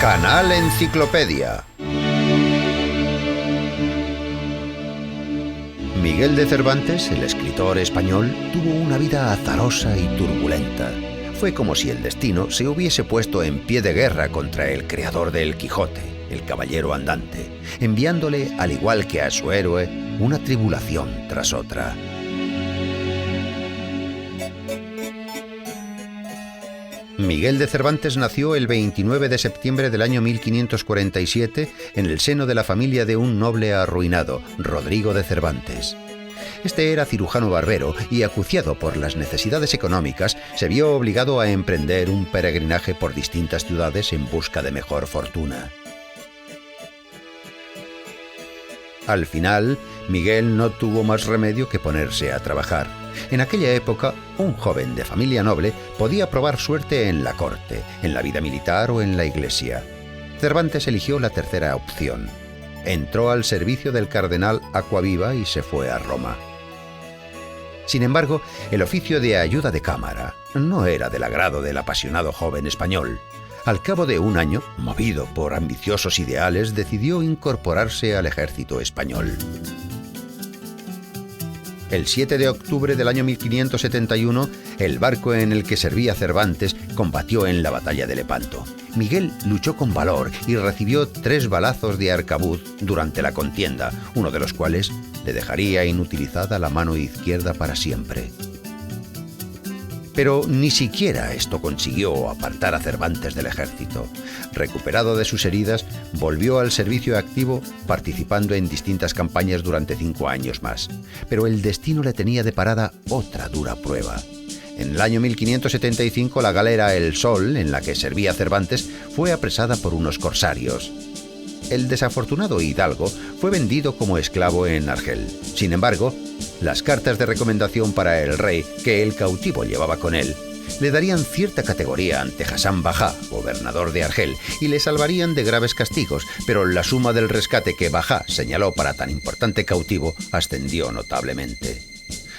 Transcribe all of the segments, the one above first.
Canal Enciclopedia. Miguel de Cervantes, el escritor español, tuvo una vida azarosa y turbulenta. Fue como si el destino se hubiese puesto en pie de guerra contra el creador del Quijote, el caballero andante, enviándole, al igual que a su héroe, una tribulación tras otra. Miguel de Cervantes nació el 29 de septiembre del año 1547 en el seno de la familia de un noble arruinado, Rodrigo de Cervantes. Este era cirujano barbero y, acuciado por las necesidades económicas, se vio obligado a emprender un peregrinaje por distintas ciudades en busca de mejor fortuna. Al final, Miguel no tuvo más remedio que ponerse a trabajar. En aquella época, un joven de familia noble podía probar suerte en la corte, en la vida militar o en la iglesia. Cervantes eligió la tercera opción. Entró al servicio del cardenal Acquaviva y se fue a Roma. Sin embargo, el oficio de ayuda de cámara no era del agrado del apasionado joven español. Al cabo de un año, movido por ambiciosos ideales, decidió incorporarse al ejército español. El 7 de octubre del año 1571, el barco en el que servía Cervantes combatió en la batalla de Lepanto. Miguel luchó con valor y recibió 3 balazos de arcabuz durante la contienda, uno de los cuales le dejaría inutilizada la mano izquierda para siempre. Pero ni siquiera esto consiguió apartar a Cervantes del ejército. Recuperado de sus heridas, volvió al servicio activo, participando en distintas campañas durante 5 años más. Pero el destino le tenía deparada otra dura prueba. En el año 1575, la galera El Sol, en la que servía Cervantes, fue apresada por unos corsarios. El desafortunado hidalgo fue vendido como esclavo en Argel. Sin embargo, las cartas de recomendación para el rey que el cautivo llevaba con él le darían cierta categoría ante Hasan Bajá, gobernador de Argel, y le salvarían de graves castigos, pero la suma del rescate que Bajá señaló para tan importante cautivo ascendió notablemente.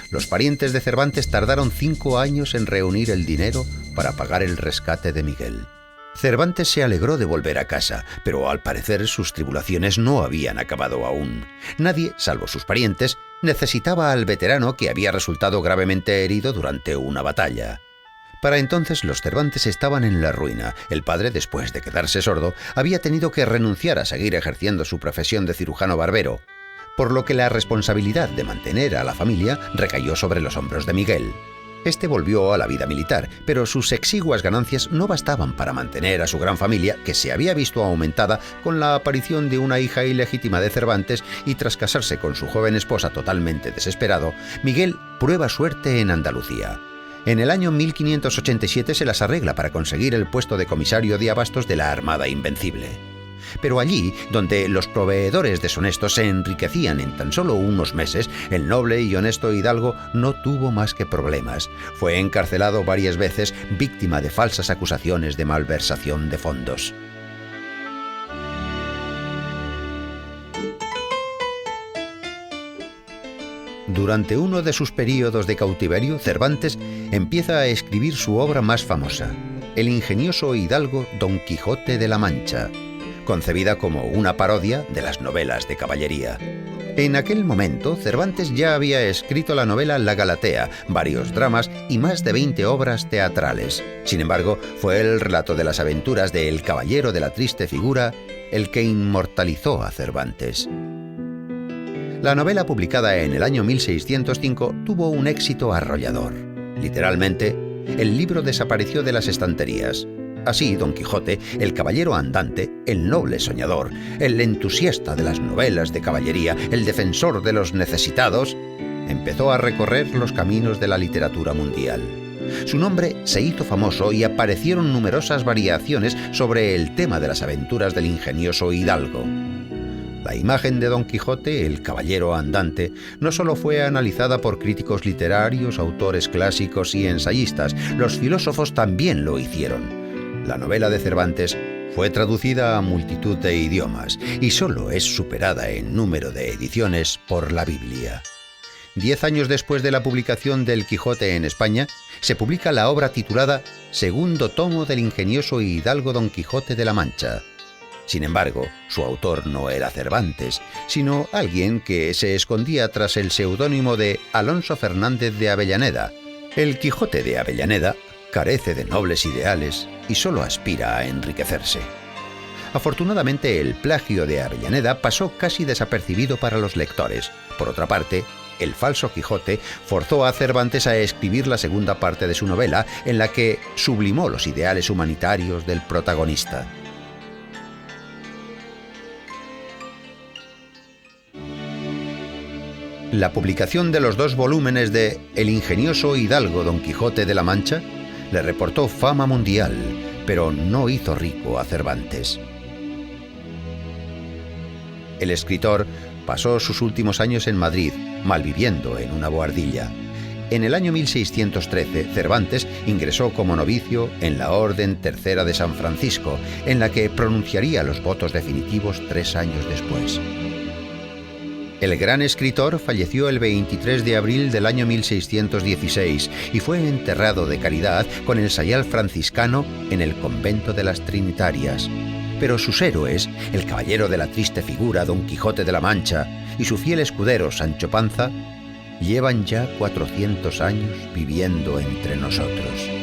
Los parientes de Cervantes tardaron 5 años en reunir el dinero para pagar el rescate de Miguel. Cervantes se alegró de volver a casa, pero al parecer sus tribulaciones no habían acabado aún. Nadie, salvo sus parientes, necesitaba al veterano que había resultado gravemente herido durante una batalla. Para entonces los Cervantes estaban en la ruina. El padre, después de quedarse sordo, había tenido que renunciar a seguir ejerciendo su profesión de cirujano barbero, por lo que la responsabilidad de mantener a la familia recayó sobre los hombros de Miguel. Este volvió a la vida militar, pero sus exiguas ganancias no bastaban para mantener a su gran familia, que se había visto aumentada con la aparición de una hija ilegítima de Cervantes, y tras casarse con su joven esposa totalmente desesperado, Miguel prueba suerte en Andalucía. En el año 1587 se las arregla para conseguir el puesto de comisario de abastos de la Armada Invencible. Pero allí, donde los proveedores deshonestos se enriquecían en tan solo unos meses, el noble y honesto hidalgo no tuvo más que problemas. Fue encarcelado varias veces, víctima de falsas acusaciones de malversación de fondos. Durante uno de sus períodos de cautiverio, Cervantes empieza a escribir su obra más famosa, el ingenioso hidalgo Don Quijote de la Mancha, concebida como una parodia de las novelas de caballería. En aquel momento, Cervantes ya había escrito la novela La Galatea, varios dramas y más de 20 obras teatrales. Sin embargo, fue el relato de las aventuras de El Caballero de la Triste Figura el que inmortalizó a Cervantes. La novela, publicada en el año 1605, tuvo un éxito arrollador. Literalmente, el libro desapareció de las estanterías. Así, Don Quijote, el caballero andante, el noble soñador, el entusiasta de las novelas de caballería, el defensor de los necesitados, empezó a recorrer los caminos de la literatura mundial. Su nombre se hizo famoso y aparecieron numerosas variaciones sobre el tema de las aventuras del ingenioso hidalgo. La imagen de Don Quijote, el caballero andante, no solo fue analizada por críticos literarios, autores clásicos y ensayistas, los filósofos también lo hicieron. La novela de Cervantes fue traducida a multitud de idiomas y solo es superada en número de ediciones por la Biblia. 10 años después de la publicación del Quijote en España, se publica la obra titulada Segundo tomo del ingenioso hidalgo Don Quijote de la Mancha, Sin embargo, su autor no era Cervantes, sino alguien que se escondía tras el seudónimo de Alonso Fernández de Avellaneda. El Quijote de Avellaneda carece de nobles ideales y solo aspira a enriquecerse. Afortunadamente, el plagio de Avellaneda pasó casi desapercibido para los lectores. Por otra parte, el falso Quijote forzó a Cervantes a escribir la segunda parte de su novela, en la que sublimó los ideales humanitarios del protagonista. La publicación de los 2 volúmenes de El ingenioso hidalgo Don Quijote de la Mancha le reportó fama mundial, pero no hizo rico a Cervantes. El escritor pasó sus últimos años en Madrid, malviviendo en una bohardilla. En el año 1613, Cervantes ingresó como novicio en la Orden Tercera de San Francisco, en la que pronunciaría los votos definitivos 3 años después. El gran escritor falleció el 23 de abril del año 1616 y fue enterrado de caridad con el sayal franciscano en el convento de las Trinitarias. Pero sus héroes, el caballero de la triste figura Don Quijote de la Mancha y su fiel escudero Sancho Panza, llevan ya 400 años viviendo entre nosotros.